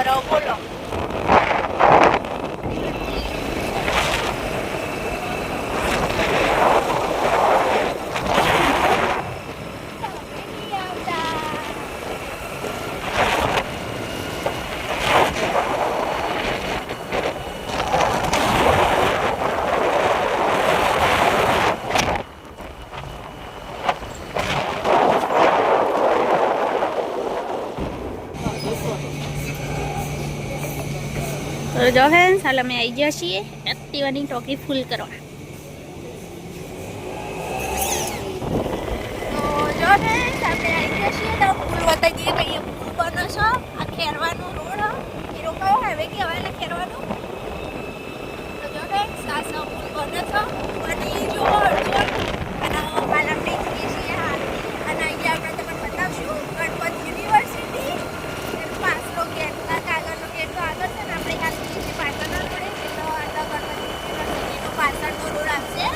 કરો બોલો. તો જો ફ્રેન્ડ્સ હાલ અમે આવી ગયા છીએ એક્ટિવાની ટોકી ફૂલ કરવા. તો જો ફ્રેન્ડ્સ આપણે આવી ગયા છીએ તો ફૂલ બતાવી દઈએ કઈ ફૂલ બનો છો. આ ખેરવાનો રોડ એ રોકાયો હાઈવે કે હવે ખેરવાનો. તો જો ફ્રેન્ડ્સ આ સૌ ફૂલ બનો છો અને જો અડધો અને હાલ આપણે જઈએ છીએ હાલ અને અહીંયા આપણે તમને બતાવશું ગણપત યુનિવર્સિટી પાછલો ગેટ કાગળનો ગેટ તો આગળ છે ને આપણે હાલ પાછળનો રોડ એટલે આટલા ગણપત યુનિવર્સિટીનો પાછળનો રોડ આવશે.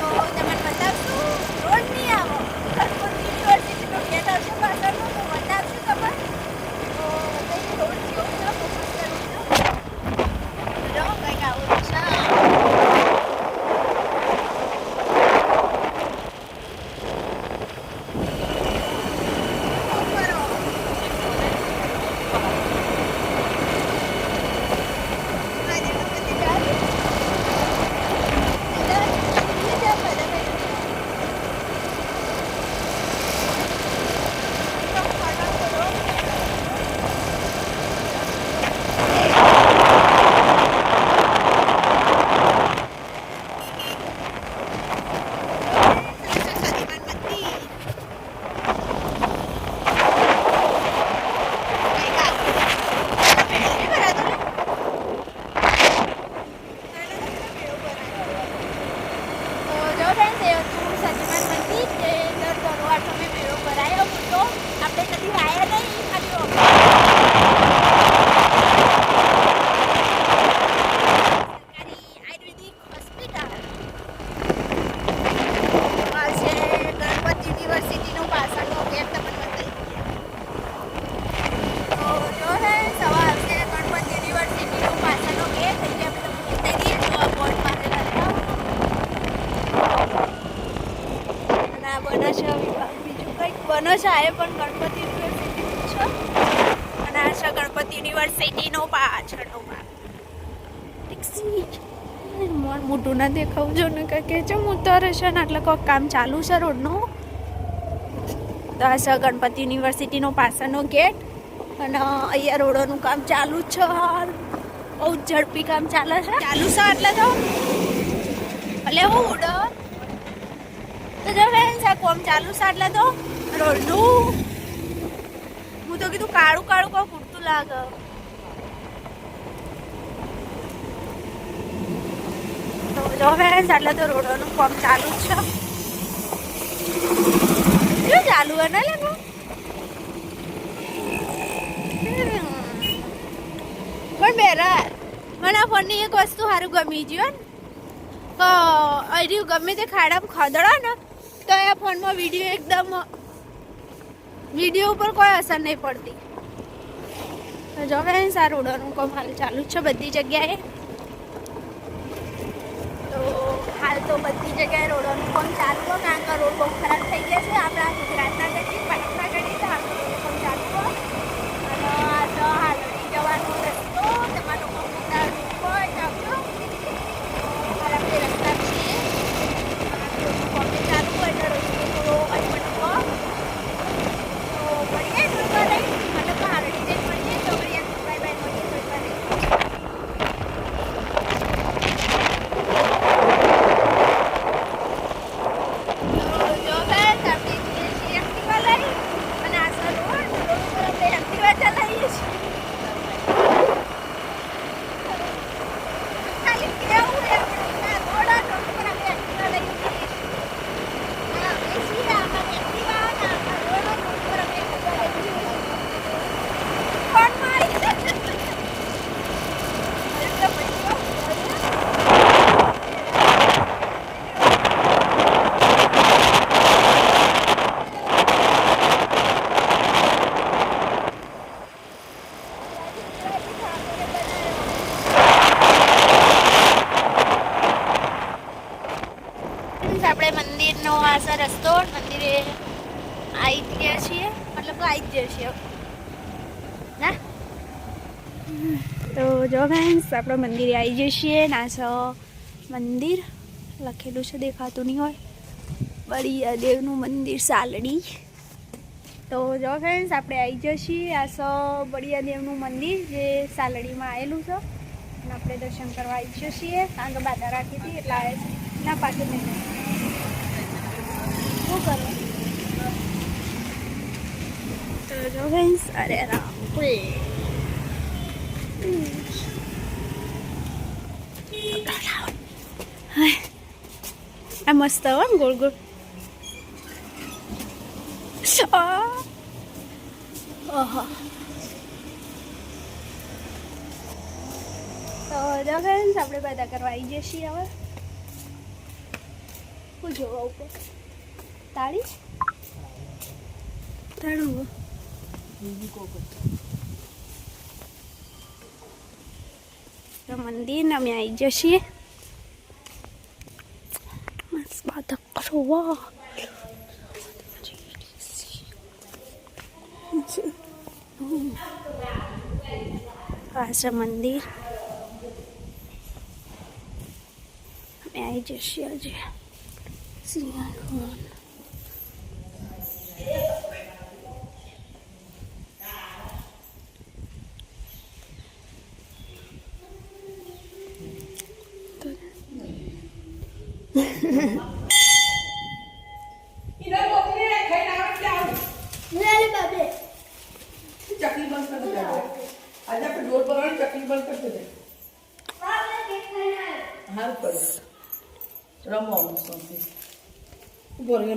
તો તમને બતાવશું રોડ નહીં આવો ગણપત યુનિવર્સિટીનો ગેટ આવશે પાછળનો તો બતાવશું તમને. તો કઈ રોડ જેવો છે ફોકસ કરવું જો કંઈક આવું છે. બનો છે આ પણ ગણપતિ યુનિવર્સિટી છે અને આ છે ગણપતિ યુનિવર્સિટીનો પાછળનો ભાગ. મોટું ના દેખાવું જો ને કે છે ઉતરે છે ને એટલે કોઈ કામ ચાલુ છે રોડનું. તો આ છે ગણપતિ યુનિવર્સિટીનો પાછળનો ગેટ અને અહીંયા રોડોનું કામ ચાલુ છે. બહુ ઝડપી કામ ચાલે છે ચાલુ છે એટલે તો એટલે હું ઉડો તો જો ફ્રેન્ડ્સ આ કામ ચાલુ છે એટલે તો રોડનું હું તો કીધું કાળું કાળું કોઈ પૂરતું લાગે. તો જો ફ્રેન્ડ્સ એટલે તો રોડોનું કામ ચાલુ જ છે. શું ચાલુ હે ને લાગો પણ બેરા મને આ ફોનની એક વસ્તુ સારું ગમી ગયું ને અર્યું ગમે તે ખાડામાં ખદડો ને તો આ ફોનમાં વિડીયો ઉપર કોઈ અસર નહીં પડતી. તો જો ફ્રેન્ડ્સ આ રોડોનું કામ હાલ ચાલુ જ છે બધી જગ્યાએ. તો હાલ તો બધી જગ્યાએ રોડોનું કામ ચાલુ હોય કારણ કે રોડ બહુ ખરાબ થઈ ગયા છે આપણા ગુજરાતના ગઢી પાટણના ગઢી તો હાલ રોડનું કામ ચાલુ હોય અને આ તો હાલ જવાનો રસ્તો તમારો હોય તો હાલ આપણે રસ્તા છીએ કામ ચાલુ હોય એટલે રસ્તો થોડો અટપટકો તો મળીએ થોડી વાર મતલબ હારડી જઈને મળીએ તો મળીએ બાય બાય મળીએ થોડી વાર. તો જો ફ્રેન્ડ્સ આપણે જઈએ છીએ આ રસ્તો મંદિરે આવી ગયા છીએ, મતલબ આવી જ જઈએ ના. તો જો ફ્રેન્ડ્સ આપણે મંદિરે આવી જઈએ છીએ. નાસો મંદિર લખેલું છે, દેખાતું નહીં હોય. બળિયાદેવનું મંદિર સાલડી. તો જો ફ્રેન્ડ્સ આપણે આવી જઈએ છીએ. આ સો બળિયાદેવનું મંદિર જે સાલડીમાં આવેલું છે અને આપણે દર્શન કરવા આવી જઈએ છીએ. કારણ કે બાધા રાખી હતી એટલે આવે છે ના પાછળ નહીં. શું કરો તો જો ફ્રેન્ડ્સ અરે રામ આ મસ્ત હો ગોળ ગોળ. ઓહો તો જો ફ્રેન્ડ્સ આપણે બધા કરવા આવી જઈએ છીએ. હવે શું જોવા ઉપર તાળી તાળું મંદિર ને અમે આવી જઈએ છીએ. બાધા કરો વાહ. આ છે મંદિર. અમે આવી જઈએ આજે સિંહાસન.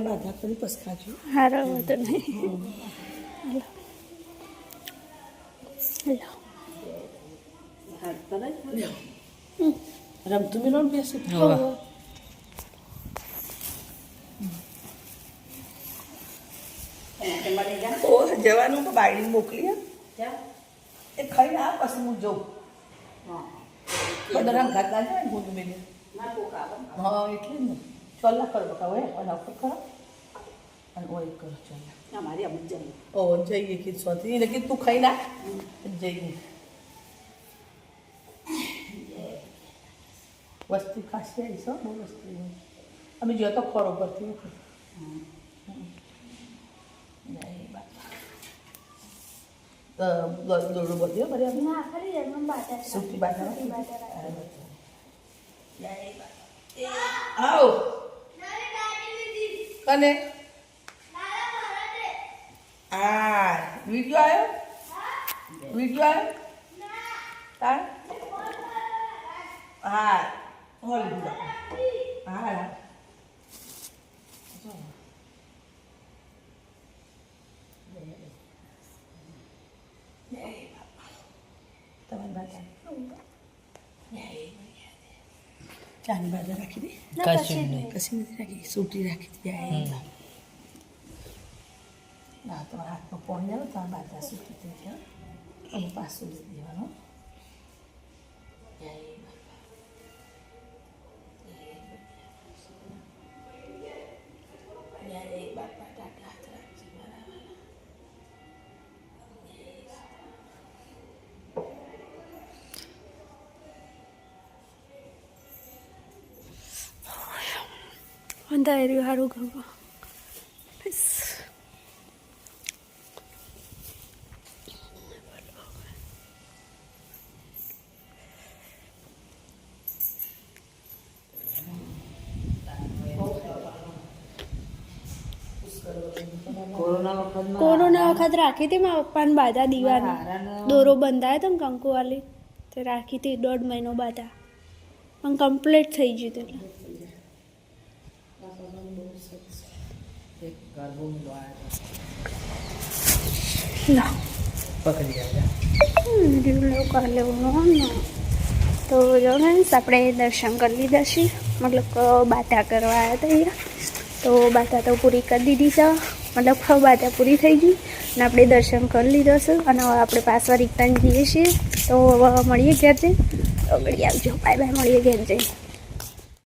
બાધા કરી પસ ખાજો. હારો તો નહીં. રમતું બી નો બેસું જવાનું તો બાયડી મોકલી એ ખાઈ ના પછી હું જઉં. બધા ઘાતલા જાય ગુંદ બેને. હા એટલે જ ને ચોલ્લા કરો બકા હોય અને ઉપર કરો અને ઓય કરો ચોલ્લા. મારી આમ જઈએ ઓ જઈએ કે સોથી એટલે કે તું ખાઈ ના જઈએ. વસ્તી ખાસી આવી છો બહુ વસ્તી. અમે જો તો ખોરો પરથી દોડો બધ્યો બરાબર સુટી બાધા આવ કને આ વિડીયો આવ્યો તાર હા હોલ હા ચાની બાજુ રાખી દે. કશી નથી રાખી, સૂટી રાખી દે. ના તમારા હાથમાં પોણી આવે તો બાજુ સૂટી થઈ જાય અને પાછું દઈ દેવાનું. બાપા ટાટા હાથ રાખજે બરાબર. અંધાર્યું સારું ગયું. કોરોના વખત રાખી હતી મારા પપ્પાને બાધા દીવાની. દોરો બંધાયો હતો ને કંકુ વાલી તે રાખી હતી 1.5 મહિનો બાધા પણ કમ્પ્લીટ થઈ ગયું હતું. તો જો ફ્રેન્ડ્સ આપણે દર્શન કરી લીધા છે, મતલબ બાધા કરવા આવ્યા હતા અહીંયા. તો બાધા તો પૂરી કરી દીધી છે, મતલબ બાધા પૂરી થઈ ગઈ અને આપણે દર્શન કરી લીધો છે અને હવે આપણે પાછા રિટર્ન જઈએ છીએ. તો હવે મળીએ ઘેર જઈને. તો ઘડી આવજો. Bye bye. મળીએ ઘેર જઈને.